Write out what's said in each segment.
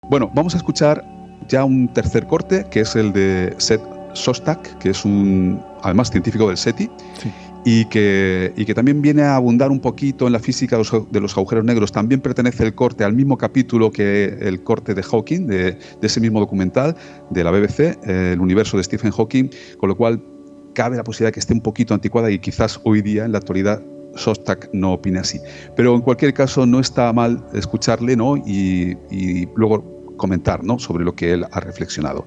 Bueno, vamos a escuchar ya un tercer corte, que es el de Seth Shostak, que es además científico del SETI, sí. y que también viene a abundar un poquito en la física de los agujeros negros. También pertenece el corte al mismo capítulo que el corte de Hawking, de ese mismo documental de la BBC, el universo de Stephen Hawking, con lo cual cabe la posibilidad de que esté un poquito anticuada y quizás hoy día, en la actualidad, Shostak no opine así. Pero en cualquier caso no está mal escucharle, ¿no? y luego comentar, ¿no?, sobre lo que él ha reflexionado.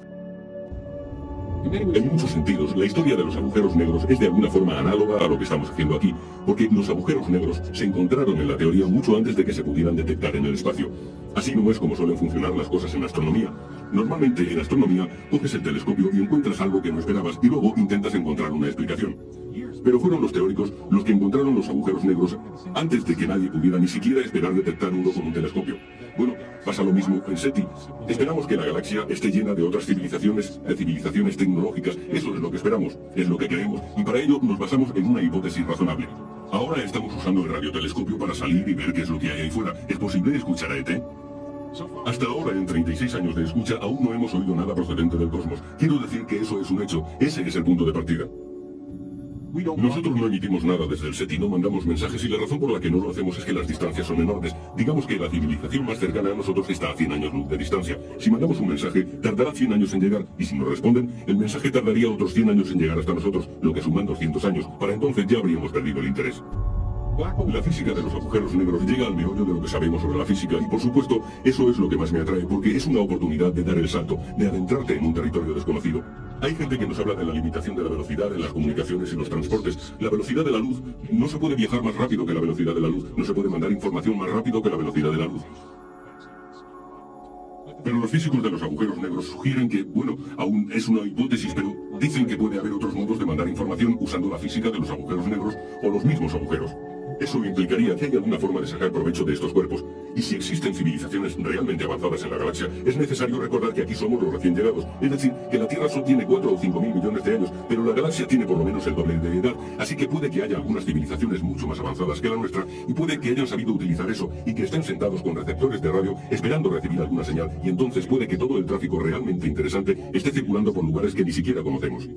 En muchos sentidos, la historia de los agujeros negros es de alguna forma análoga a lo que estamos haciendo aquí, porque los agujeros negros se encontraron en la teoría mucho antes de que se pudieran detectar en el espacio. Así no es como suelen funcionar las cosas en astronomía. Normalmente en astronomía coges el telescopio y encuentras algo que no esperabas y luego intentas encontrar una explicación. Pero fueron los teóricos los que encontraron los agujeros negros antes de que nadie pudiera ni siquiera esperar detectar uno con un telescopio. Bueno, pasa lo mismo en SETI. Esperamos que la galaxia esté llena de otras civilizaciones, de civilizaciones tecnológicas. Eso es lo que esperamos, es lo que creemos, y para ello nos basamos en una hipótesis razonable. Ahora estamos usando el radiotelescopio para salir y ver qué es lo que hay ahí fuera. ¿Es posible escuchar a ET? Hasta ahora, en 36 años de escucha, aún no hemos oído nada procedente del cosmos. Quiero decir que eso es un hecho. Ese es el punto de partida. Nosotros no emitimos nada desde el SETI, no mandamos mensajes, y la razón por la que no lo hacemos es que las distancias son enormes. Digamos que la civilización más cercana a nosotros está a 100 años luz de distancia. Si mandamos un mensaje, tardará 100 años en llegar, y si nos responden, el mensaje tardaría otros 100 años en llegar hasta nosotros, lo que suman 200 años. Para entonces ya habríamos perdido el interés. La física de los agujeros negros llega al meollo de lo que sabemos sobre la física, y por supuesto, eso es lo que más me atrae, porque es una oportunidad de dar el salto, de adentrarte en un territorio desconocido. Hay gente que nos habla de la limitación de la velocidad en las comunicaciones y los transportes. La velocidad de la luz, no se puede viajar más rápido que la velocidad de la luz, no se puede mandar información más rápido que la velocidad de la luz. Pero los físicos de los agujeros negros sugieren que, bueno, aún es una hipótesis, pero dicen que puede haber otros modos de mandar información usando la física de los agujeros negros o los mismos agujeros. Eso implicaría que hay alguna forma de sacar provecho de estos cuerpos. Y si existen civilizaciones realmente avanzadas en la galaxia, es necesario recordar que aquí somos los recién llegados. Es decir, que la Tierra solo tiene 4 o 5 mil millones de años, pero la galaxia tiene por lo menos el doble de edad. Así que puede que haya algunas civilizaciones mucho más avanzadas que la nuestra, y puede que hayan sabido utilizar eso, y que estén sentados con receptores de radio esperando recibir alguna señal. Y entonces puede que todo el tráfico realmente interesante esté circulando por lugares que ni siquiera conocemos.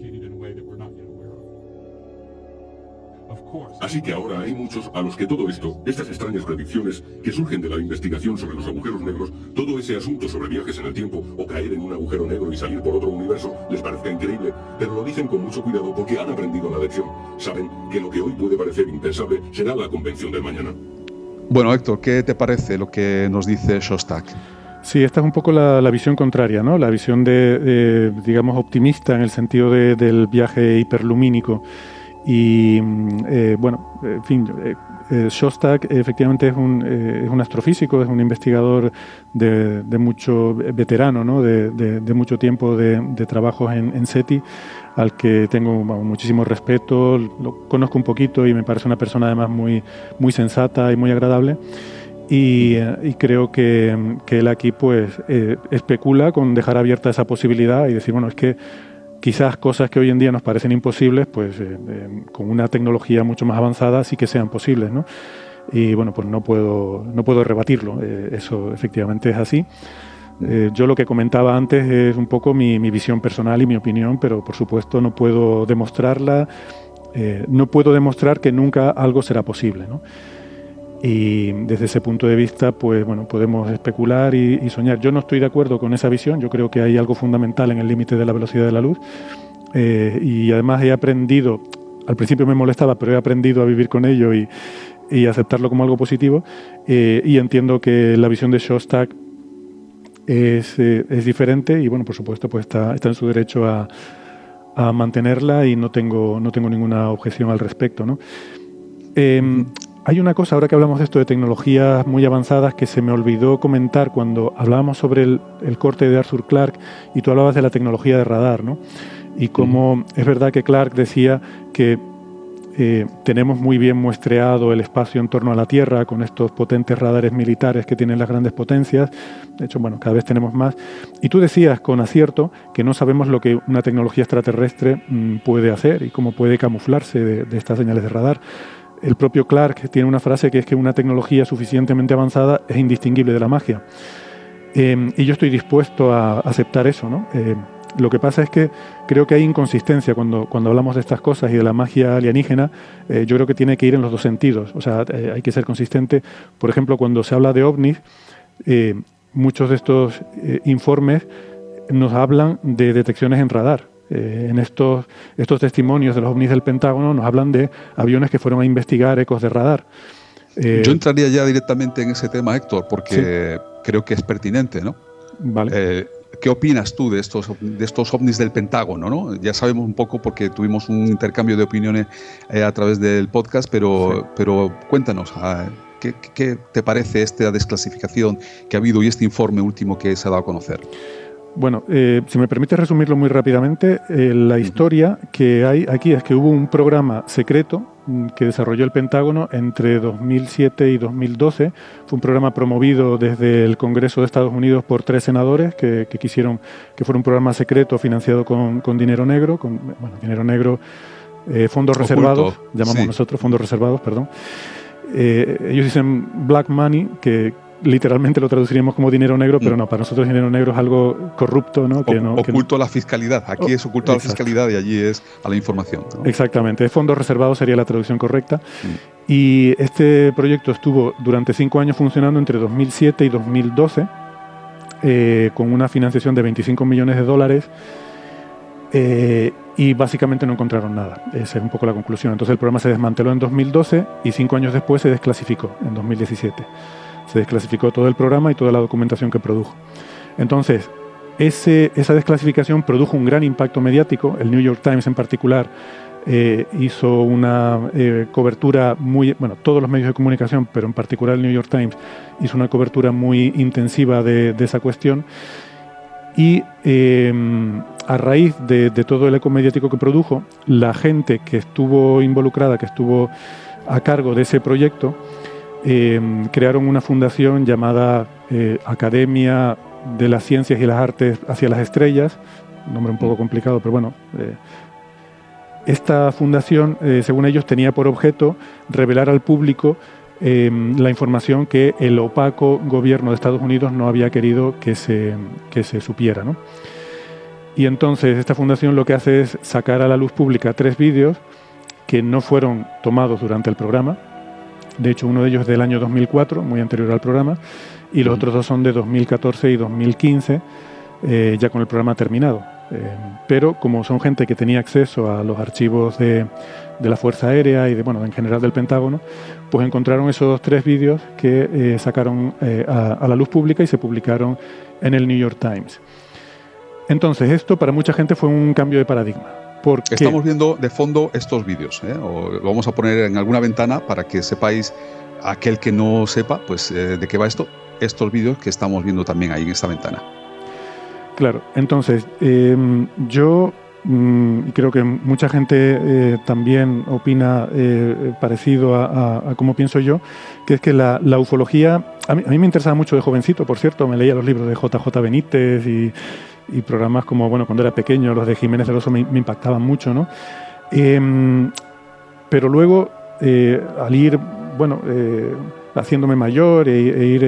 Así que ahora hay muchos a los que todo esto, estas extrañas predicciones que surgen de la investigación sobre los agujeros negros, todo ese asunto sobre viajes en el tiempo o caer en un agujero negro y salir por otro universo, les parezca increíble, pero lo dicen con mucho cuidado porque han aprendido la lección. Saben que lo que hoy puede parecer impensable será la convención del mañana. Bueno, Héctor, ¿qué te parece lo que nos dice Shostak? Sí, esta es un poco la visión contraria, ¿no? La visión digamos, optimista en el sentido del viaje hiperlumínico. Y bueno, en fin, Shostak efectivamente es un astrofísico, es un investigador de mucho veterano, ¿no? de mucho tiempo de trabajos en SETI, al que tengo muchísimo respeto, lo conozco un poquito y me parece una persona además muy, muy sensata y muy agradable. Y creo que él aquí pues especula con dejar abierta esa posibilidad y decir, bueno, es que quizás cosas que hoy en día nos parecen imposibles, pues con una tecnología mucho más avanzada sí que sean posibles, ¿no? Y bueno, pues no puedo rebatirlo, eso efectivamente es así. Yo lo que comentaba antes es un poco mi visión personal y mi opinión, pero por supuesto no puedo demostrarla, no puedo demostrar que nunca algo será posible, ¿no? Y desde ese punto de vista, pues bueno, podemos especular y soñar. Yo no estoy de acuerdo con esa visión, yo creo que hay algo fundamental en el límite de la velocidad de la luz, y además he aprendido, al principio me molestaba, pero he aprendido a vivir con ello y aceptarlo como algo positivo, y entiendo que la visión de Shostak es diferente y bueno, por supuesto, pues está en su derecho a mantenerla y no tengo ninguna objeción al respecto, ¿no? Hay una cosa, ahora que hablamos de esto de tecnologías muy avanzadas, que se me olvidó comentar cuando hablábamos sobre el corte de Arthur Clarke y tú hablabas de la tecnología de radar, ¿no? Y cómo es verdad que Clarke decía que tenemos muy bien muestreado el espacio en torno a la Tierra con estos potentes radares militares que tienen las grandes potencias. De hecho, bueno, cada vez tenemos más. Y tú decías con acierto que no sabemos lo que una tecnología extraterrestre puede hacer y cómo puede camuflarse de estas señales de radar. El propio Clarke tiene una frase que es que una tecnología suficientemente avanzada es indistinguible de la magia. Y yo estoy dispuesto a aceptar eso, ¿no? Lo que pasa es que creo que hay inconsistencia cuando hablamos de estas cosas y de la magia alienígena. Yo creo que tiene que ir en los dos sentidos. O sea, hay que ser consistente. Por ejemplo, cuando se habla de ovnis, muchos de estos informes nos hablan de detecciones en radar. En estos testimonios de los ovnis del Pentágono nos hablan de aviones que fueron a investigar ecos de radar. Yo entraría ya directamente en ese tema, Héctor, porque creo que es pertinente, ¿no? Vale. ¿Qué opinas tú de estos ovnis del Pentágono, ¿no? Ya sabemos un poco porque tuvimos un intercambio de opiniones a través del podcast, pero cuéntanos, ¿qué te parece esta desclasificación que ha habido y este informe último que se ha dado a conocer? Bueno, si me permite resumirlo muy rápidamente, la historia que hay aquí es que hubo un programa secreto que desarrolló el Pentágono entre 2007 y 2012. Fue un programa promovido desde el Congreso de Estados Unidos por 3 senadores que quisieron que fuera un programa secreto financiado con dinero negro, dinero negro, fondos reservados, llamamos nosotros fondos reservados, perdón. Ellos dicen black money, que literalmente lo traduciríamos como dinero negro, pero no, para nosotros dinero negro es algo corrupto, ¿no? Oculto a la fiscalidad. Aquí es oculto a la fiscalidad y allí es a la información, ¿no? Exactamente. Fondos reservados sería la traducción correcta. Y este proyecto estuvo durante 5 años funcionando entre 2007 y 2012 con una financiación de $25 millones. Y básicamente no encontraron nada. Esa es un poco la conclusión. Entonces el programa se desmanteló en 2012 y 5 años después se desclasificó, en 2017. Se desclasificó todo el programa y toda la documentación que produjo. Entonces, esa desclasificación produjo un gran impacto mediático. El New York Times en particular hizo una cobertura todos los medios de comunicación, pero en particular el New York Times hizo una cobertura muy intensiva de esa cuestión. Y a raíz de todo el eco mediático que produjo, la gente que estuvo involucrada, que estuvo a cargo de ese proyecto, crearon una fundación llamada Academia de las Ciencias y las Artes hacia las Estrellas, un nombre un poco complicado, pero bueno. Esta fundación, según ellos, tenía por objeto revelar al público la información que el opaco gobierno de Estados Unidos no había querido que se supiera, ¿no? Y entonces esta fundación lo que hace es sacar a la luz pública 3 vídeos que no fueron tomados durante el programa. De hecho, uno de ellos es del año 2004, muy anterior al programa, y los otros 2 son de 2014 y 2015, ya con el programa terminado. Pero como son gente que tenía acceso a los archivos de la Fuerza Aérea y en general del Pentágono, pues encontraron esos 3 vídeos que sacaron a la luz pública y se publicaron en el New York Times. Entonces, esto para mucha gente fue un cambio de paradigma. Estamos viendo de fondo estos vídeos, o lo vamos a poner en alguna ventana para que sepáis, aquel que no sepa, pues de qué va esto, estos vídeos que estamos viendo también ahí en esta ventana. Claro, entonces yo creo que mucha gente también opina parecido a cómo pienso yo, que es que la ufología, a mí me interesaba mucho de jovencito, por cierto, me leía los libros de JJ Benítez y programas como, cuando era pequeño, los de Jiménez del Oso me impactaban mucho, ¿no? Pero luego, al ir, haciéndome mayor e ir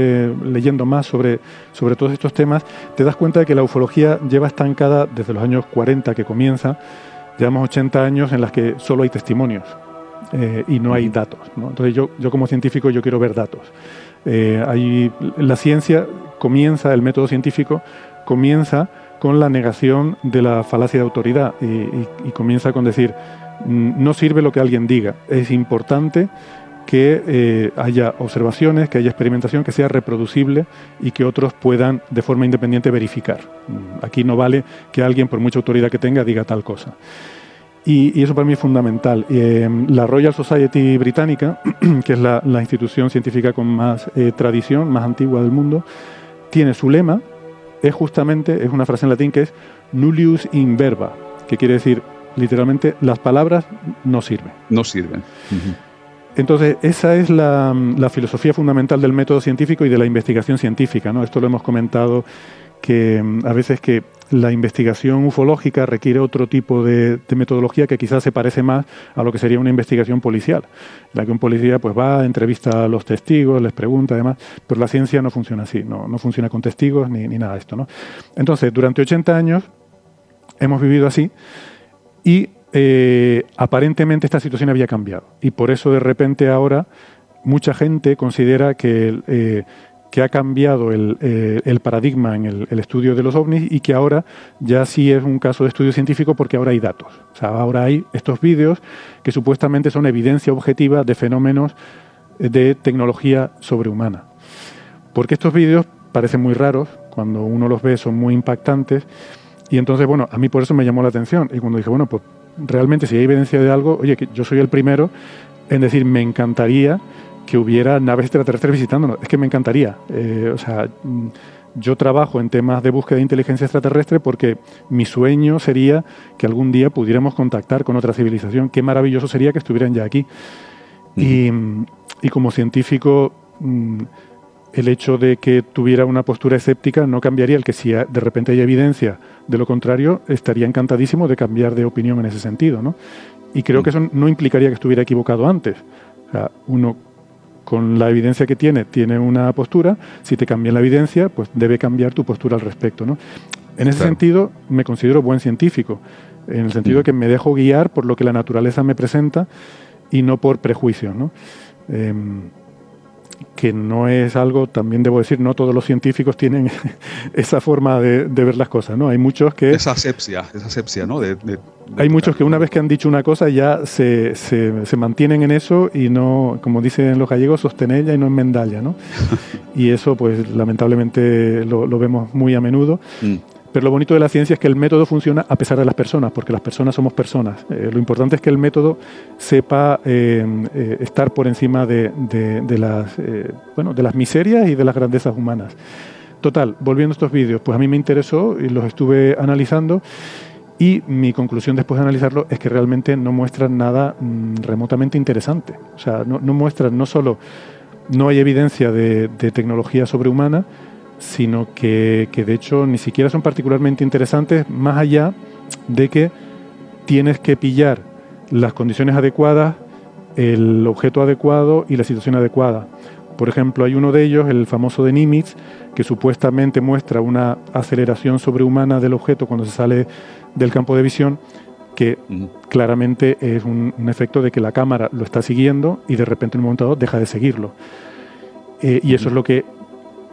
leyendo más sobre todos estos temas, te das cuenta de que la ufología lleva estancada desde los años 40 que comienza. Llevamos 80 años en las que solo hay testimonios y no hay datos, ¿no? Entonces yo como científico yo quiero ver datos. La ciencia comienza, el método científico comienza con la negación de la falacia de autoridad y comienza con decir, no sirve lo que alguien diga, es importante que haya observaciones, que haya experimentación, que sea reproducible y que otros puedan de forma independiente verificar. Aquí no vale que alguien, por mucha autoridad que tenga, diga tal cosa. Y eso para mí es fundamental. La Royal Society británica, que es la institución científica con más tradición, más antigua del mundo, tiene su lema, es una frase en latín que es nullius in verba, que quiere decir literalmente las palabras no sirven. No sirven. Entonces, esa es la filosofía fundamental del método científico y de la investigación científica, ¿no? Esto lo hemos comentado, que a veces que la investigación ufológica requiere otro tipo de metodología que quizás se parece más a lo que sería una investigación policial, en la que un policía pues va, entrevista a los testigos, les pregunta además, pero la ciencia no funciona así, no funciona con testigos ni nada de esto, ¿no? Entonces, durante 80 años hemos vivido así y aparentemente esta situación había cambiado y por eso de repente ahora mucha gente considera que ha cambiado el paradigma en el estudio de los ovnis y que ahora ya sí es un caso de estudio científico porque ahora hay datos. O sea, ahora hay estos vídeos que supuestamente son evidencia objetiva de fenómenos de tecnología sobrehumana. Porque estos vídeos parecen muy raros, cuando uno los ve son muy impactantes y entonces, bueno, a mí por eso me llamó la atención y cuando dije, bueno, pues realmente si hay evidencia de algo, oye, que yo soy el primero en decir, me encantaría que hubiera naves extraterrestres visitándonos. Es que me encantaría. O sea, yo trabajo en temas de búsqueda de inteligencia extraterrestre porque mi sueño sería que algún día pudiéramos contactar con otra civilización. Qué maravilloso sería que estuvieran ya aquí. Y como científico, el hecho de que tuviera una postura escéptica no cambiaría el que si de repente hay evidencia de lo contrario, estaría encantadísimo de cambiar de opinión en ese sentido, ¿no? Y creo que eso no implicaría que estuviera equivocado antes. O sea, uno con la evidencia que tiene una postura, si te cambian la evidencia, pues debe cambiar tu postura al respecto, ¿no? En ese sentido, me considero buen científico, en el sentido de que me dejo guiar por lo que la naturaleza me presenta y no por prejuicios, ¿no? Que no es algo, también debo decir, no todos los científicos tienen esa forma de ver las cosas, ¿no? Hay muchos que... Esa asepsia, ¿no? Hay muchos que una vez que han dicho una cosa ya se mantienen en eso y no, como dicen los gallegos, sostenella y no enmendalla, ¿no? Y eso, pues, lamentablemente lo vemos muy a menudo. Pero lo bonito de la ciencia es que el método funciona a pesar de las personas, porque las personas somos personas. Lo importante es que el método sepa estar por encima de las miserias y de las grandezas humanas. Total, volviendo a estos vídeos, pues a mí me interesó y los estuve analizando y mi conclusión después de analizarlo es que realmente no muestran nada remotamente interesante. O sea, no muestran, no solo no hay evidencia de tecnología sobrehumana, sino que de hecho ni siquiera son particularmente interesantes, más allá de que tienes que pillar las condiciones adecuadas, el objeto adecuado y la situación adecuada. Por ejemplo, hay uno de ellos, el famoso de Nimitz, que supuestamente muestra una aceleración sobrehumana del objeto cuando se sale del campo de visión, que claramente es un efecto de que la cámara lo está siguiendo y de repente en un momento dado deja de seguirlo. Y eso es lo que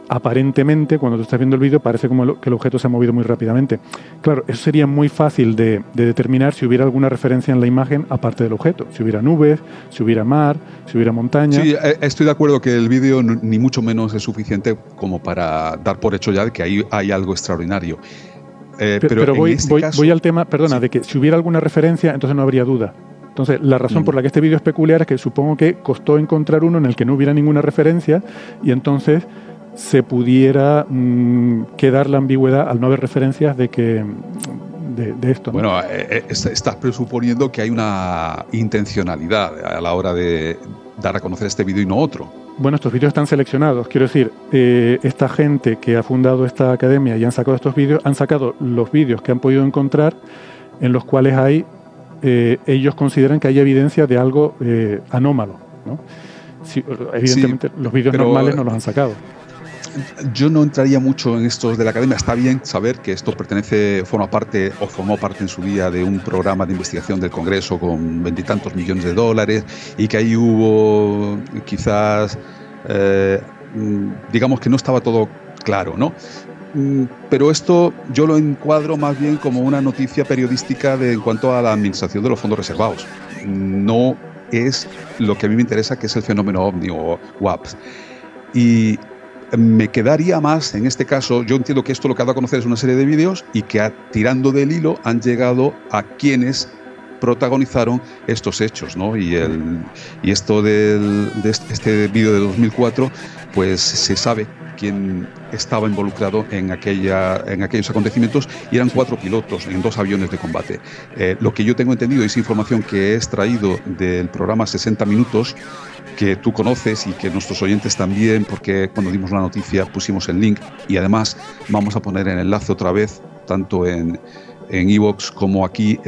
aparentemente, cuando tú estás viendo el vídeo, parece como que el objeto se ha movido muy rápidamente. Claro, eso sería muy fácil de determinar si hubiera alguna referencia en la imagen aparte del objeto. Si hubiera nubes, si hubiera mar, si hubiera montaña. Sí, estoy de acuerdo que el vídeo ni mucho menos es suficiente como para dar por hecho ya de que ahí hay algo extraordinario. Pero voy al tema, perdona, de que si hubiera alguna referencia, entonces no habría duda. Entonces, la razón por la que este vídeo es peculiar es que supongo que costó encontrar uno en el que no hubiera ninguna referencia y entonces se pudiera quedar la ambigüedad al no haber referencias de esto, ¿no? Bueno, estás presuponiendo que hay una intencionalidad a la hora de dar a conocer este vídeo y no otro. Bueno, estos vídeos están seleccionados. Quiero decir, esta gente que ha fundado esta academia y han sacado estos vídeos, han sacado los vídeos que han podido encontrar en los cuales hay, ellos consideran que hay evidencia de algo anómalo, ¿no? Sí, evidentemente los vídeos normales no los han sacado. Yo no entraría mucho en estos de la academia. Está bien saber que esto formó parte en su día de un programa de investigación del Congreso con $20 millones y que ahí hubo quizás, digamos que no estaba todo claro, ¿no? Pero esto yo lo encuadro más bien como una noticia periodística en cuanto a la administración de los fondos reservados. No es lo que a mí me interesa, que es el fenómeno OVNI o WAPS. Y me quedaría más, en este caso, yo entiendo que esto lo que ha dado a conocer es una serie de vídeos y que tirando del hilo han llegado a quienes protagonizaron estos hechos, ¿no? Y esto de este vídeo de 2004, pues se sabe quién estaba involucrado en aquellos acontecimientos y eran 4 pilotos en 2 aviones de combate. Lo que yo tengo entendido es información que he extraído del programa 60 Minutos, que tú conoces y que nuestros oyentes también, porque cuando dimos la noticia pusimos el link y además vamos a poner el enlace otra vez tanto en iVoox como aquí,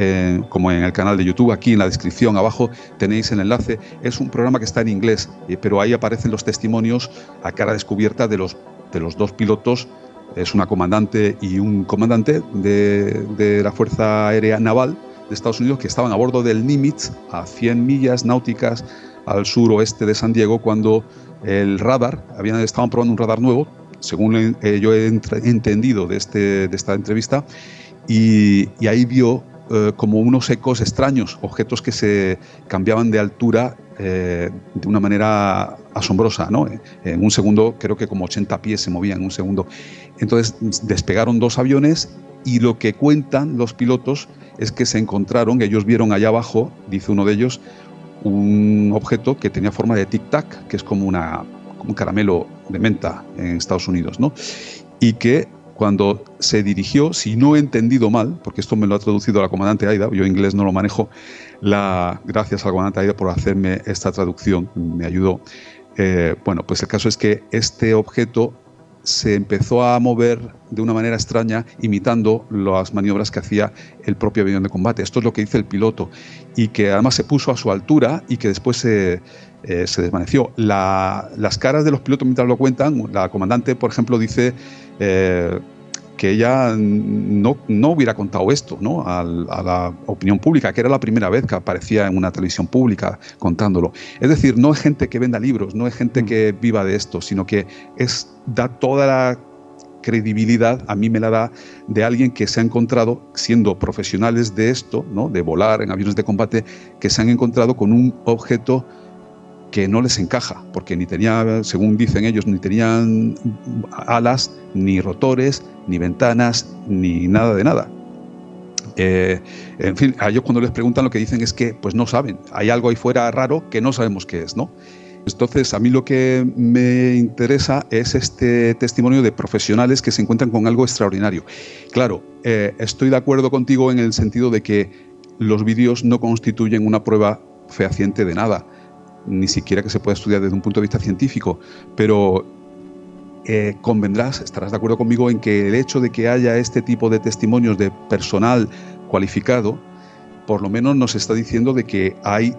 como en el canal de YouTube. Aquí en la descripción abajo tenéis el enlace. Es un programa que está en inglés, pero ahí aparecen los testimonios a cara descubierta de los dos pilotos. Es una comandante y un comandante de la Fuerza Aérea Naval de Estados Unidos, que estaban a bordo del Nimitz a 100 millas náuticas al suroeste de San Diego, cuando el radar, estaban probando un radar nuevo, según yo he entendido de esta entrevista, y ahí vio como unos ecos extraños, objetos que se cambiaban de altura de una manera asombrosa, ¿no? En un segundo, creo que como 80 pies se movían en un segundo. Entonces despegaron 2 aviones, y lo que cuentan los pilotos es que se encontraron, ellos vieron allá abajo, dice uno de ellos, un objeto que tenía forma de tic-tac, que es como un caramelo de menta en Estados Unidos, ¿no? Y que cuando se dirigió, si no he entendido mal, porque esto me lo ha traducido la comandante Aida, yo inglés no lo manejo, gracias a la comandante Aida por hacerme esta traducción, me ayudó. Bueno, pues el caso es que este objeto se empezó a mover de una manera extraña, imitando las maniobras que hacía el propio avión de combate. Esto es lo que dice el piloto, y que además se puso a su altura y que después se desvaneció. Las caras de los pilotos mientras lo cuentan, la comandante, por ejemplo, dice que ella no hubiera contado esto, ¿no? a la opinión pública, que era la primera vez que aparecía en una televisión pública contándolo. Es decir, no es gente que venda libros, no es gente que viva de esto, sino que da toda la credibilidad, a mí me la da, de alguien que se ha encontrado, siendo profesionales de esto, ¿no? De volar en aviones de combate, que se han encontrado con un objeto que no les encaja, porque ni tenía, según dicen ellos, ni tenían alas, ni rotores, ni ventanas, ni nada de nada. En fin, a ellos cuando les preguntan lo que dicen es que pues no saben, hay algo ahí fuera raro que no sabemos qué es, ¿no? Entonces, a mí lo que me interesa es este testimonio de profesionales que se encuentran con algo extraordinario. Claro, estoy de acuerdo contigo en el sentido de que los vídeos no constituyen una prueba fehaciente de nada, ni siquiera que se pueda estudiar desde un punto de vista científico, pero estarás de acuerdo conmigo en que el hecho de que haya este tipo de testimonios de personal cualificado, por lo menos nos está diciendo de que hay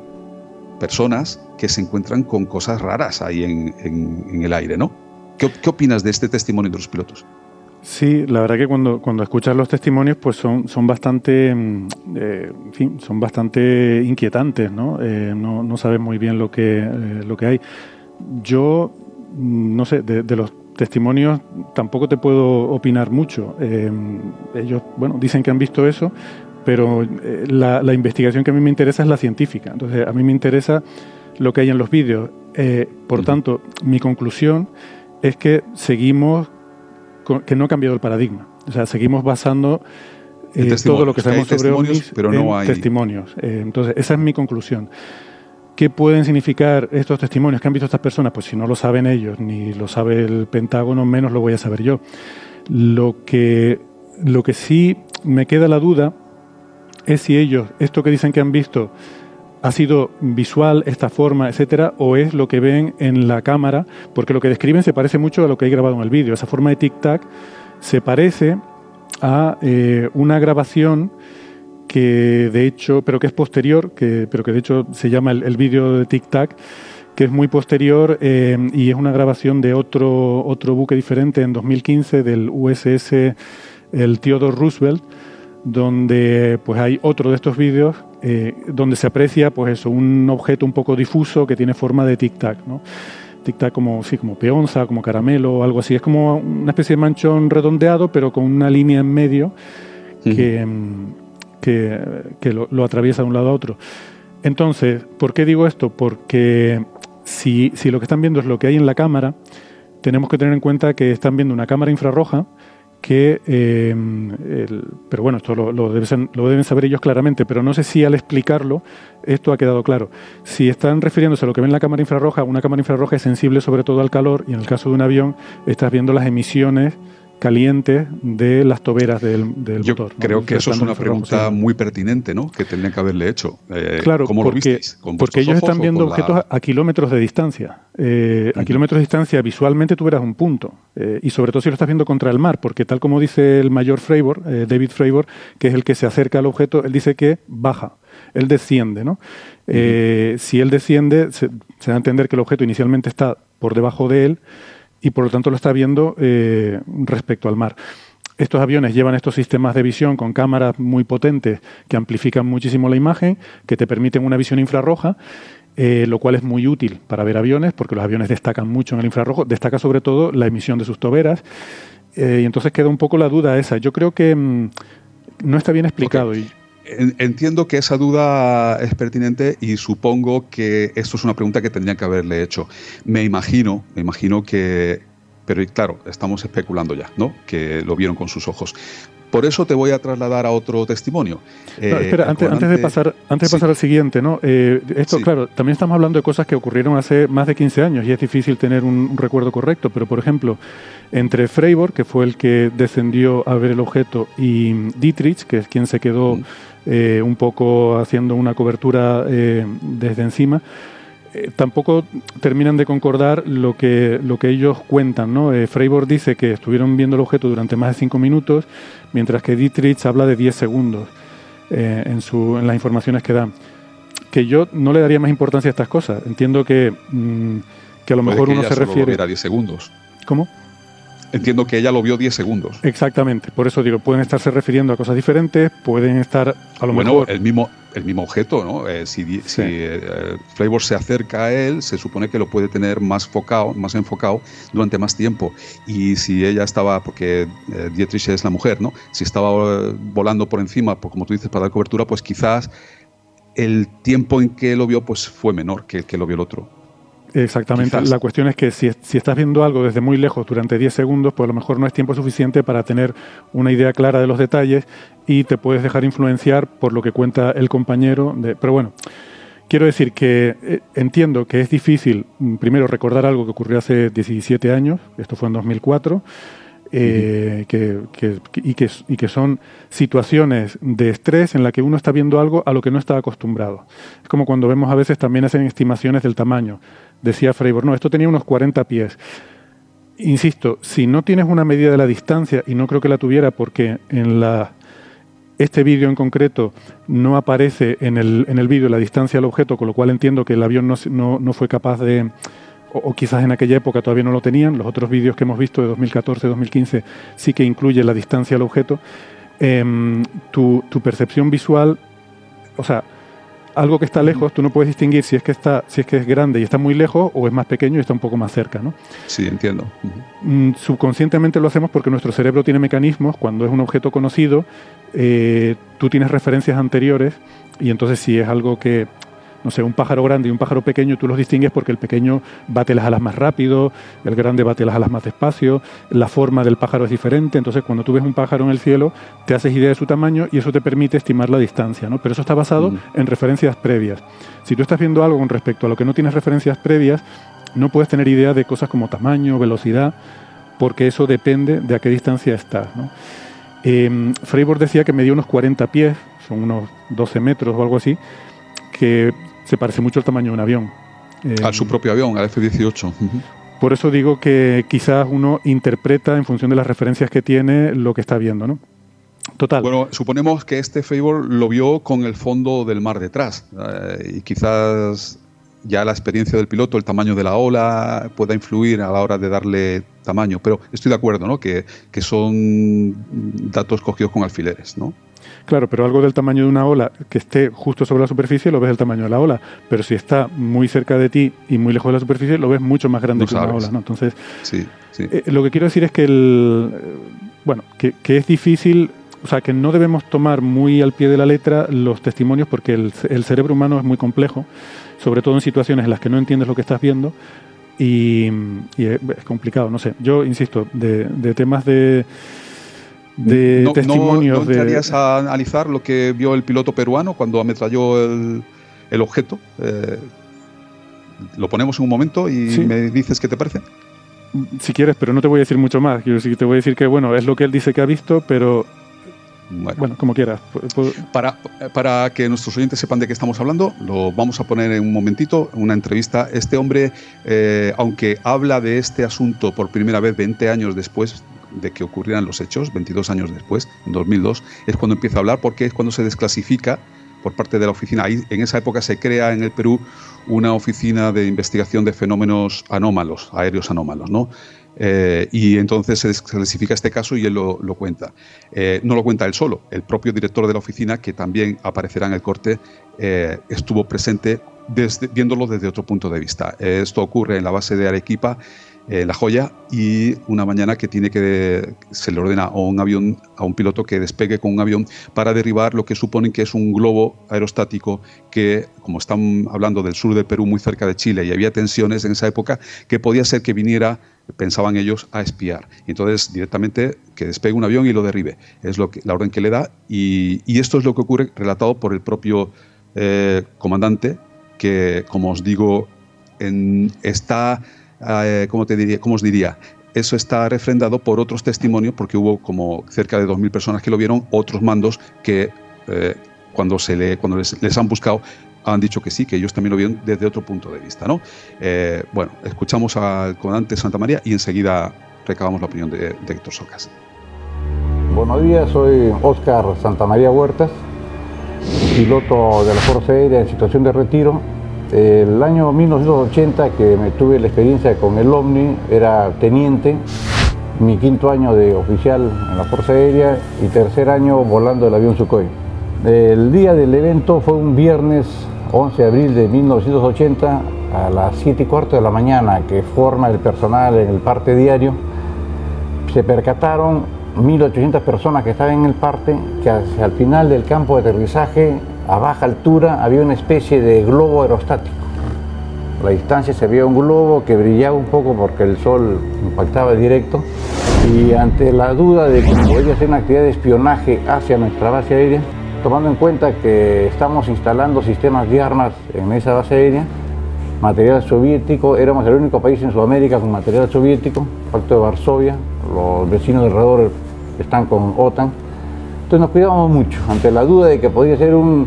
personas que se encuentran con cosas raras ahí en el aire, ¿no? ¿Qué opinas de este testimonio de los pilotos? Sí, la verdad que cuando escuchas los testimonios, pues son bastante, en fin, son bastante inquietantes, ¿no? No sabes muy bien lo que hay. Yo, no sé, de los testimonios tampoco te puedo opinar mucho. Ellos, bueno, dicen que han visto eso, pero la investigación que a mí me interesa es la científica. Entonces, a mí me interesa lo que hay en los vídeos. Por tanto, mi conclusión es que que no ha cambiado el paradigma. O sea, seguimos basando todo lo que sabemos sobre ovnis en testimonios. Entonces, esa es mi conclusión. ¿Qué pueden significar estos testimonios que han visto estas personas? Pues si no lo saben ellos, ni lo sabe el Pentágono, menos lo voy a saber yo. Lo que sí me queda la duda es si ellos, esto que dicen que han visto, ha sido visual, esta forma, etcétera, o es lo que ven en la cámara, porque lo que describen se parece mucho a lo que hay grabado en el vídeo. Esa forma de tic-tac se parece a una grabación que de hecho, pero que es posterior, pero que de hecho se llama el vídeo de tic-tac, que es muy posterior y es una grabación de otro buque diferente en 2015 del USS el Theodore Roosevelt, donde pues hay otro de estos vídeos donde se aprecia pues eso, un objeto un poco difuso que tiene forma de tic-tac, ¿no? Tic-tac como peonza, como caramelo, algo así. Es como una especie de manchón redondeado, pero con una línea en medio que lo atraviesa de un lado a otro. Entonces, ¿por qué digo esto? Porque si lo que están viendo es lo que hay en la cámara, tenemos que tener en cuenta que están viendo una cámara infrarroja que, pero bueno, esto lo deben saber ellos claramente, pero no sé si al explicarlo esto ha quedado claro. Si están refiriéndose a lo que ven en la cámara infrarroja, una cámara infrarroja es sensible sobre todo al calor, y en el caso de un avión estás viendo las emisiones calientes de las toberas del Yo motor. creo ¿no? que eso es una pregunta muy pertinente, ¿no? Que tendrían que haberle hecho. Claro, ¿cómo lo visteis? porque ellos están viendo objetos a kilómetros de distancia. A kilómetros de distancia, visualmente tú verás un punto. Y sobre todo si lo estás viendo contra el mar, porque tal como dice el mayor Fravor, David Fravor, que es el que se acerca al objeto, él dice que baja, él desciende, ¿no? Si él desciende, se da a entender que el objeto inicialmente está por debajo de él y por lo tanto lo está viendo respecto al mar. Estos aviones llevan estos sistemas de visión con cámaras muy potentes que amplifican muchísimo la imagen, que te permiten una visión infrarroja, lo cual es muy útil para ver aviones, porque los aviones destacan mucho en el infrarrojo, destaca sobre todo la emisión de sus toberas, y entonces queda un poco la duda esa. Yo creo que no está bien explicado. Okay. Entiendo que esa duda es pertinente y supongo que esto es una pregunta que tendrían que haberle hecho. Me imagino que... Pero claro, estamos especulando ya, ¿no? Que lo vieron con sus ojos. Por eso te voy a trasladar a otro testimonio. No, espera, antes de pasar al siguiente, ¿no? Esto, claro, también estamos hablando de cosas que ocurrieron hace más de 15 años y es difícil tener un recuerdo correcto, pero por ejemplo, entre Fravor, que fue el que descendió a ver el objeto, y Dietrich, que es quien se quedó un poco haciendo una cobertura desde encima, tampoco terminan de concordar lo que ellos cuentan, ¿no? Fravor dice que estuvieron viendo el objeto durante más de 5 minutos, mientras que Dietrich habla de 10 segundos en las informaciones que dan. Que yo no le daría más importancia a estas cosas. Entiendo que a lo mejor uno se refiere... a 10 segundos. ¿Cómo? Entiendo que ella lo vio 10 segundos. Exactamente, por eso digo, pueden estarse refiriendo a cosas diferentes, pueden estar a lo mejor... el mismo objeto, ¿no? Si Fravor se acerca a él, se supone que lo puede tener más enfocado durante más tiempo. Y si ella estaba, porque Dietrich es la mujer, ¿no? Si estaba volando por encima, como tú dices, para dar cobertura, pues quizás el tiempo en que lo vio pues fue menor que el que lo vio el otro. Exactamente. Quizás. La cuestión es que si estás viendo algo desde muy lejos durante 10 segundos, pues a lo mejor no es tiempo suficiente para tener una idea clara de los detalles y te puedes dejar influenciar por lo que cuenta el compañero. Pero bueno, quiero decir que entiendo que es difícil, primero, recordar algo que ocurrió hace 17 años, esto fue en 2004, y que son situaciones de estrés en la que uno está viendo algo a lo que no está acostumbrado. Es como cuando vemos a veces también hacen estimaciones del tamaño. Decía Fravor, no, esto tenía unos 40 pies. Insisto, si no tienes una medida de la distancia, y no creo que la tuviera porque este vídeo en concreto no aparece en el vídeo la distancia al objeto, con lo cual entiendo que el avión no fue capaz de... O quizás en aquella época todavía no lo tenían. Los otros vídeos que hemos visto de 2014, 2015 sí que incluye la distancia al objeto. Tu percepción visual, o sea, algo que está lejos, tú no puedes distinguir si es que es grande y está muy lejos o es más pequeño y está un poco más cerca, ¿no? Sí, entiendo. Subconscientemente lo hacemos porque nuestro cerebro tiene mecanismos. Cuando es un objeto conocido, tú tienes referencias anteriores y entonces si es algo que... No sé, un pájaro grande y un pájaro pequeño, tú los distingues porque el pequeño bate las alas más rápido, el grande bate las alas más despacio, la forma del pájaro es diferente. Entonces, cuando tú ves un pájaro en el cielo, te haces idea de su tamaño y eso te permite estimar la distancia, ¿no? Pero eso está basado en referencias previas. Si tú estás viendo algo con respecto a lo que no tienes referencias previas, no puedes tener idea de cosas como tamaño, velocidad, porque eso depende de a qué distancia estás, ¿no? Fravor decía que medía unos 40 pies, son unos 12 metros o algo así, que se parece mucho al tamaño de un avión. A su propio avión, al F-18. Por eso digo que quizás uno interpreta en función de las referencias que tiene lo que está viendo, ¿no? Total. Bueno, suponemos que este Fravor lo vio con el fondo del mar detrás y quizás ya la experiencia del piloto, el tamaño de la ola pueda influir a la hora de darle tamaño, pero estoy de acuerdo, ¿no? Que son datos cogidos con alfileres, ¿no? Claro, pero algo del tamaño de una ola que esté justo sobre la superficie lo ves del tamaño de la ola, pero si está muy cerca de ti y muy lejos de la superficie lo ves mucho más grande que una ola, ¿no? Entonces, sí. Lo que quiero decir es que que es difícil, o sea, que no debemos tomar muy al pie de la letra los testimonios porque el cerebro humano es muy complejo, sobre todo en situaciones en las que no entiendes lo que estás viendo y es complicado, no sé. Yo insisto, de temas de testimonios. ¿No entrarías a analizar lo que vio el piloto peruano cuando ametralló el objeto? Lo ponemos en un momento y me dices qué te parece. si quieres, pero no te voy a decir mucho más. Quiero decir, te voy a decir que, bueno, es lo que él dice que ha visto, pero bueno, como quieras. Para que nuestros oyentes sepan de qué estamos hablando, lo vamos a poner en un momentito, una entrevista. Este hombre, aunque habla de este asunto por primera vez 20 años después de que ocurrieran los hechos, 22 años después, en 2002, es cuando empieza a hablar, porque es cuando se desclasifica por parte de la oficina. Ahí, en esa época se crea en el Perú una oficina de investigación de fenómenos anómalos, aéreos anómalos, ¿no? Y entonces se desclasifica este caso y él lo cuenta. No lo cuenta él solo, el propio director de la oficina, que también aparecerá en el corte, estuvo presente viéndolo desde otro punto de vista. Esto ocurre en la base de Arequipa, La Joya, y una mañana que se le ordena a un piloto que despegue con un avión para derribar lo que suponen que es un globo aerostático que, como están hablando del sur del Perú, muy cerca de Chile, y había tensiones en esa época, que podía ser que viniera, pensaban ellos, a espiar. Y entonces directamente que despegue un avión y lo derribe. Es la orden que le da, y esto es lo que ocurre, relatado por el propio comandante, que, como os digo, está... ¿cómo os diría? Eso está refrendado por otros testimonios, porque hubo como cerca de 2.000 personas que lo vieron, otros mandos que cuando les han buscado han dicho que sí, que ellos también lo vieron desde otro punto de vista, ¿no? Bueno, escuchamos al comandante Santamaría y enseguida recabamos la opinión de Héctor Socas. Buenos días, soy Óscar Santamaría Huertas, piloto de la Fuerza Aérea en situación de retiro. El año 1980 que me tuve la experiencia con el Omni, era teniente, mi 5º año de oficial en la Fuerza Aérea y 3er año volando el avión Sukhoi. El día del evento fue un viernes 11 de abril de 1980 a las 7:15 de la mañana, que forma el personal en el parte diario. Se percataron 1.800 personas que estaban en el parte que hacia el final del campo de aterrizaje, a baja altura, había una especie de globo aerostático. A la distancia se veía un globo que brillaba un poco porque el sol impactaba directo, y ante la duda de que podría ser una actividad de espionaje hacia nuestra base aérea, tomando en cuenta que estamos instalando sistemas de armas en esa base aérea, material soviético, éramos el único país en Sudamérica con material soviético, Pacto de Varsovia, los vecinos de alrededor están con OTAN. Entonces nos cuidábamos mucho. Ante la duda de que podía ser un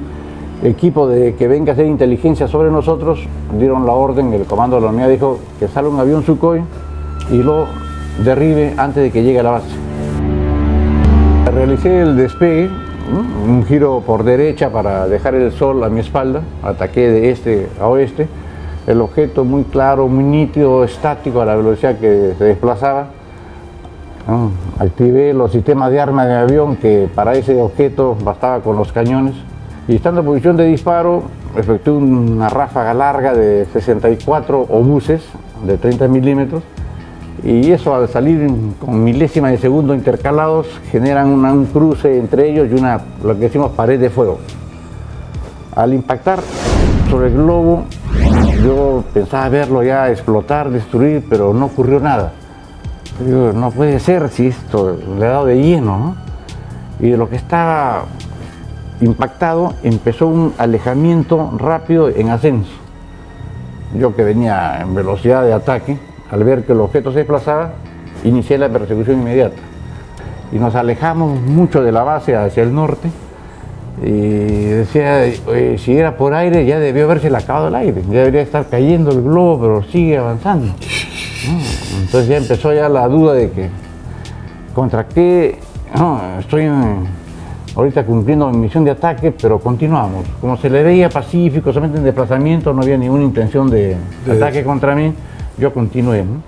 equipo que venga a hacer inteligencia sobre nosotros, dieron la orden, el comando de la unidad dijo que salga un avión Sukhoi y lo derribe antes de que llegue a la base. Realicé el despegue, un giro por derecha para dejar el sol a mi espalda, ataqué de este a oeste, el objeto muy claro, muy nítido, estático a la velocidad que se desplazaba. Activé los sistemas de arma de avión, que para ese objeto bastaba con los cañones, y estando en posición de disparo efectué una ráfaga larga de 64 obuses de 30 milímetros, y eso, al salir con milésimas de segundo intercalados, generan un cruce entre ellos y lo que decimos pared de fuego. Al impactar sobre el globo, yo pensaba verlo ya explotar, destruir, pero no ocurrió nada. Digo, no puede ser si esto le ha dado de lleno, ¿no? Y de lo que estaba impactado empezó un alejamiento rápido en ascenso. Yo, que venía en velocidad de ataque, al ver que el objeto se desplazaba, inicié la persecución inmediata. Y nos alejamos mucho de la base hacia el norte, y decía, si era por aire ya debió haberse acabado el aire, ya debería estar cayendo el globo, pero sigue avanzando. Entonces ya empezó la duda de que contra qué, estoy ahorita cumpliendo mi misión de ataque, pero continuamos. Como se le veía pacífico, solamente en desplazamiento, no había ninguna intención de ataque contra mí, yo continué, ¿no?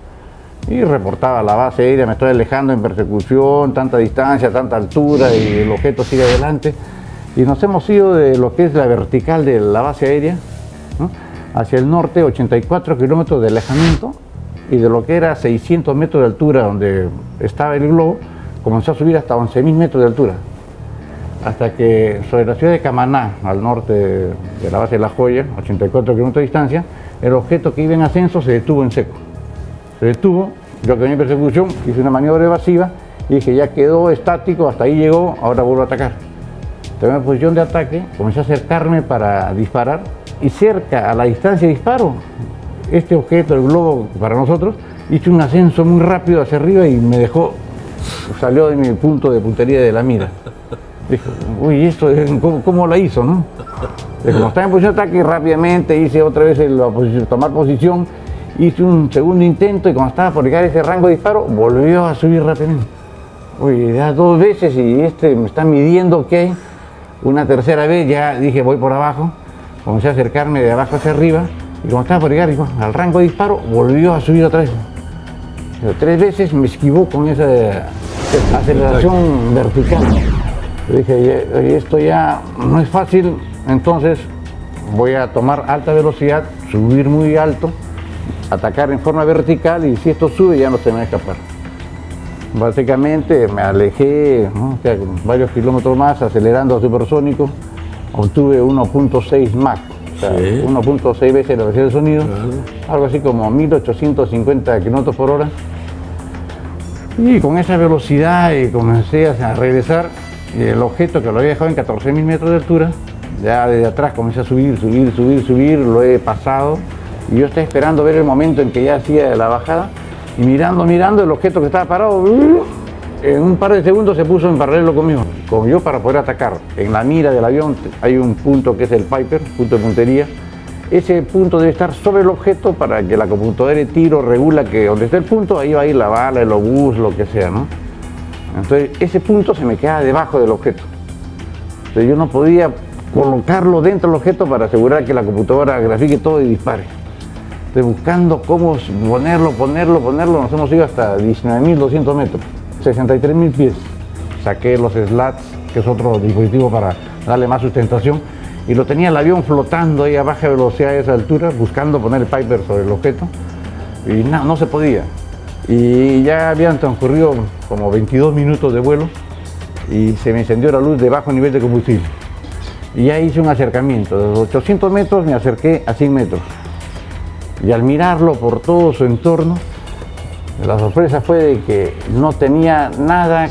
Y reportaba a la base aérea, me estoy alejando en persecución, tanta distancia, tanta altura, y el objeto sigue adelante. Y nos hemos ido de lo que es la vertical de la base aérea, ¿no?, hacia el norte, 84 kilómetros de alejamiento, y de lo que era 600 metros de altura donde estaba el globo, comenzó a subir hasta 11.000 metros de altura, hasta que sobre la ciudad de Camaná, al norte de la base de La Joya, 84 kilómetros de distancia, el objeto que iba en ascenso se detuvo en seco. Se detuvo, yo que venía en persecución, hice una maniobra evasiva y dije, ya quedó estático, hasta ahí llegó, ahora vuelvo a atacar. Tomé en posición de ataque, comencé a acercarme para disparar, y cerca, a la distancia de disparo, este objeto, el globo, para nosotros, hice un ascenso muy rápido hacia arriba y me dejó, salió de mi punto de puntería de la mira. Dijo, uy, esto, ¿cómo la hizo, no? Como estaba en posición de ataque, rápidamente hice otra vez tomar posición, hice un segundo intento y cuando estaba por llegar a ese rango de disparo, volvió a subir rápidamente. Uy, ya 2 veces y me está midiendo qué hay. Una tercera vez ya dije, voy por abajo, comencé a acercarme de abajo hacia arriba y cuando estaba por llegar al rango de disparo, volvió a subir otra vez. Pero 3 veces me esquivó con esa aceleración vertical. Yo dije, oye, esto ya no es fácil, entonces voy a tomar alta velocidad, subir muy alto, atacar en forma vertical y si esto sube ya no se me va a escapar. Básicamente me alejé, ¿no? O sea, varios kilómetros más, acelerando a supersónico, obtuve 1.6 Mach, o sea, sí. 1.6 veces la velocidad del sonido, algo así como 1850 kilómetros por hora. Y con esa velocidad comencé a regresar. Y el objeto que lo había dejado en 14.000 metros de altura, ya desde atrás comencé a subir, lo he pasado y yo estaba esperando ver el momento en que ya hacía la bajada y mirando el objeto que estaba parado, en un par de segundos se puso en paralelo conmigo, como yo para poder atacar. En la mira del avión hay un punto que es el Piper, punto de puntería. Ese punto debe estar sobre el objeto para que la computadora de tiro regula que donde esté el punto, ahí va a ir la bala, el obús, lo que sea, ¿no? Entonces ese punto se me queda debajo del objeto. Entonces yo no podía colocarlo dentro del objeto para asegurar que la computadora grafique todo y dispare. Entonces buscando cómo ponerlo, nos hemos ido hasta 19.200 metros, 63.000 pies. Saqué los slats, que es otro dispositivo para darle más sustentación, y lo tenía el avión flotando ahí a baja velocidad a esa altura, buscando poner el Piper sobre el objeto, y no se podía. Y ya habían transcurrido como 22 minutos de vuelo y se me encendió la luz de bajo nivel de combustible. Y ya hice un acercamiento, de los 800 metros me acerqué a 100 metros. Y al mirarlo por todo su entorno, la sorpresa fue de que no tenía nada,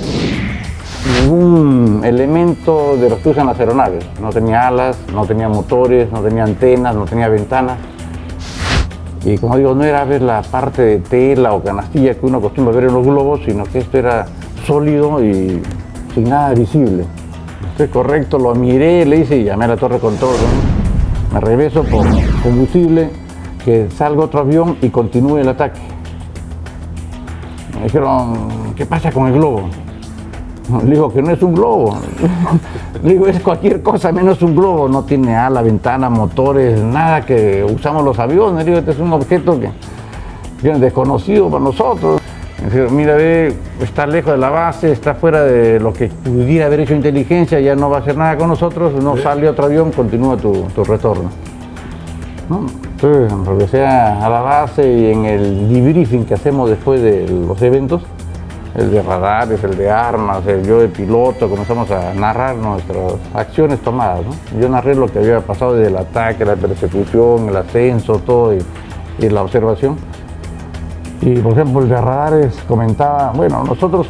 ningún elemento de los que usan las aeronaves. No tenía alas, no tenía motores, no tenía antenas, no tenía ventanas. Y como digo, no era ver la parte de tela o canastilla que uno acostumbra ver en los globos, sino que esto era sólido y sin nada visible. Entonces, correcto, lo miré, le hice y llamé a la torre control, ¿no? Me regreso por combustible, que salga otro avión y continúe el ataque. Me dijeron, ¿qué pasa con el globo? Le digo que no es un globo. Le digo, es cualquier cosa menos un globo. No tiene ala, ventana, motores, nada que usamos los aviones. Le digo, este es un objeto que es desconocido para nosotros. Le digo, mira, ve, está lejos de la base, está fuera de lo que pudiera haber hecho inteligencia, ya no va a hacer nada con nosotros, no sale otro avión, continúa tu retorno. ¿No? Entonces regresé a la base y en el debriefing que hacemos después de los eventos, el de radares, el de armas, yo de piloto, comenzamos a narrar nuestras acciones tomadas, ¿no? Yo narré lo que había pasado desde el ataque, la persecución, el ascenso, todo y la observación. Y por ejemplo el de radares comentaba, bueno, nosotros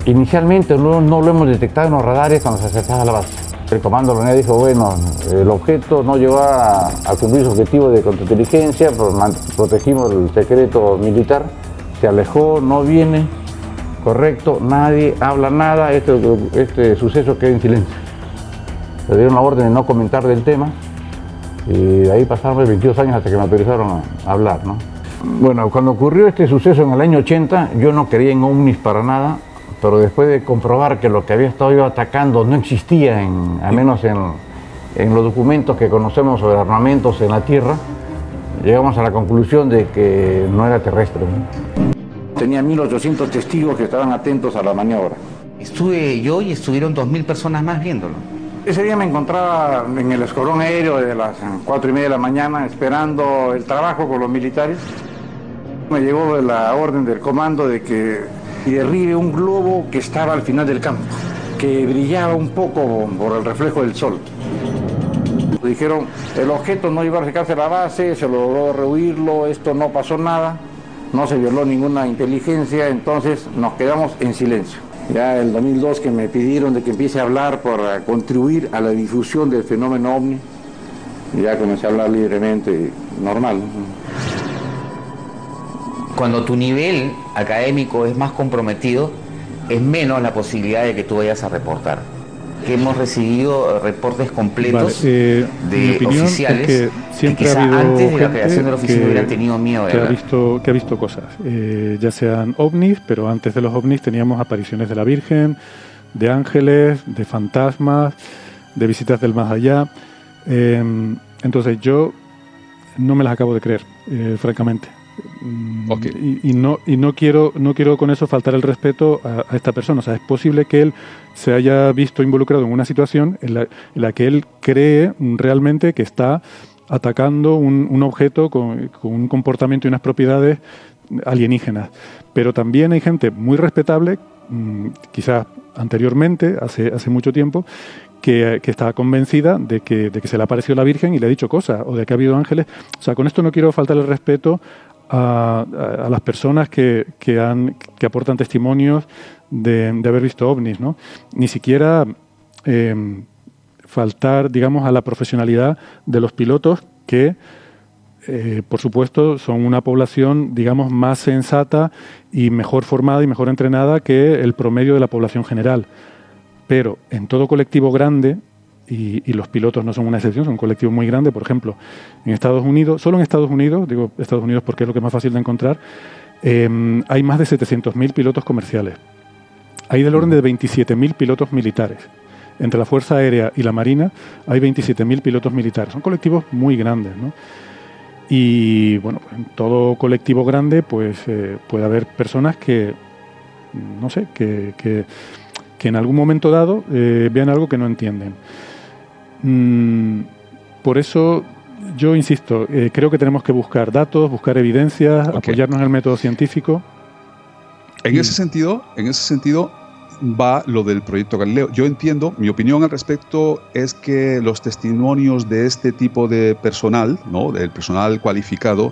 inicialmente no lo hemos detectado en los radares cuando se acercaba a la base. El comando de la unidad dijo, bueno, el objeto no llegó a cumplir su objetivo de contrainteligencia, protegimos el secreto militar. Se alejó, no viene, correcto, nadie habla nada, este suceso queda en silencio. Le dieron la orden de no comentar del tema y de ahí pasaron 22 años hasta que me autorizaron a hablar, ¿no? Bueno, cuando ocurrió este suceso en el año 80, yo no creía en ovnis para nada, pero después de comprobar que lo que había estado yo atacando no existía, al menos en los documentos que conocemos sobre armamentos en la Tierra, llegamos a la conclusión de que no era terrestre, ¿no? Tenía 1.800 testigos que estaban atentos a la maniobra. Estuve yo y estuvieron 2.000 personas más viéndolo. Ese día me encontraba en el escuadrón aéreo de las 4:30 de la mañana esperando el trabajo con los militares. Me llegó la orden del comando de que derribe un globo que estaba al final del campo, que brillaba un poco por el reflejo del sol. Dijeron, el objeto no iba a acercarse a la base, se logró rehuirlo, esto no pasó nada, no se violó ninguna inteligencia, entonces nos quedamos en silencio. Ya el 2002 que me pidieron de que empiece a hablar para contribuir a la difusión del fenómeno ovni, y ya comencé a hablar libremente, normal, ¿no? cuando tu nivel académico es más comprometido, es menos la posibilidad de que tú vayas a reportar. Que hemos recibido reportes completos de oficiales es que siempre quizá ha habido antes de la gente creación de la oficina hubieran tenido miedo de hablar. Que ha visto cosas, ya sean ovnis, pero antes de los ovnis teníamos apariciones de la Virgen, de ángeles, de fantasmas, de visitas del más allá. Entonces yo no me las acabo de creer, francamente. Okay. Y no quiero con eso faltar el respeto a esta persona. O sea, es posible que él se haya visto involucrado en una situación en la que él cree realmente que está atacando un objeto con un comportamiento y unas propiedades alienígenas. Pero también hay gente muy respetable, quizás anteriormente, hace mucho tiempo, que estaba convencida de que se le apareció la Virgen y le ha dicho cosas, o de que ha habido ángeles. O sea, con esto no quiero faltar el respeto a las personas que aportan testimonios de haber visto ovnis, ¿no? Ni siquiera faltar, digamos, a la profesionalidad de los pilotos que, por supuesto, son una población, digamos, más sensata y mejor formada y mejor entrenada que el promedio de la población general. Pero en todo colectivo grande, y los pilotos no son una excepción, son un colectivo muy grande. Por ejemplo, en Estados Unidos, solo en Estados Unidos, digo Estados Unidos porque es lo que es más fácil de encontrar, hay más de 700.000 pilotos comerciales. Hay del orden de 27.000 pilotos militares. Entre la Fuerza Aérea y la Marina hay 27.000 pilotos militares. Son colectivos muy grandes, ¿no? Y bueno, en todo colectivo grande pues puede haber personas que, no sé, que en algún momento dado vean algo que no entienden. Por eso yo insisto, creo que tenemos que buscar datos, buscar evidencias, apoyarnos en el método científico. En ese sentido va lo del proyecto Galileo. Yo entiendo, mi opinión al respecto es que los testimonios de este tipo de personal, ¿no?, del personal cualificado,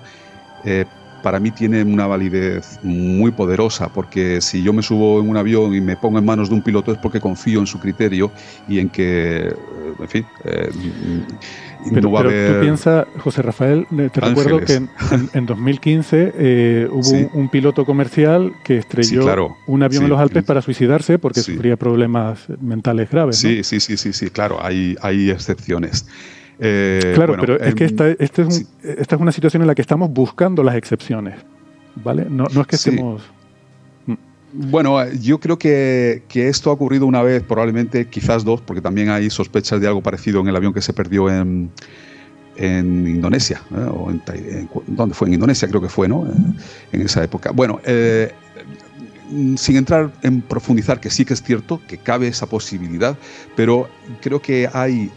para mí tienen una validez muy poderosa, porque si yo me subo en un avión y me pongo en manos de un piloto es porque confío en su criterio y en que, en fin, no va a haber... Tú piensas, José Rafael, te recuerdo que en 2015 hubo un piloto comercial que estrelló un avión en los Alpes para suicidarse porque sufría problemas mentales graves, ¿no? Sí, claro, hay excepciones. Claro, bueno, pero es que esta es una situación en la que estamos buscando las excepciones, ¿vale? No es que estemos... Bueno, yo creo que esto ha ocurrido una vez, probablemente quizás dos, porque también hay sospechas de algo parecido en el avión que se perdió en Indonesia, o ¿dónde fue? En Indonesia creo que fue, ¿no? En esa época. Bueno, sin entrar en profundizar, que sí que es cierto, que cabe esa posibilidad, pero creo que hay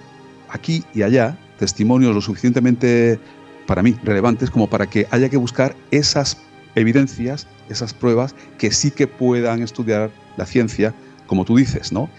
aquí y allá testimonios lo suficientemente, para mí, relevantes como para que haya que buscar esas evidencias, esas pruebas que sí que puedan estudiar la ciencia, como tú dices, ¿no?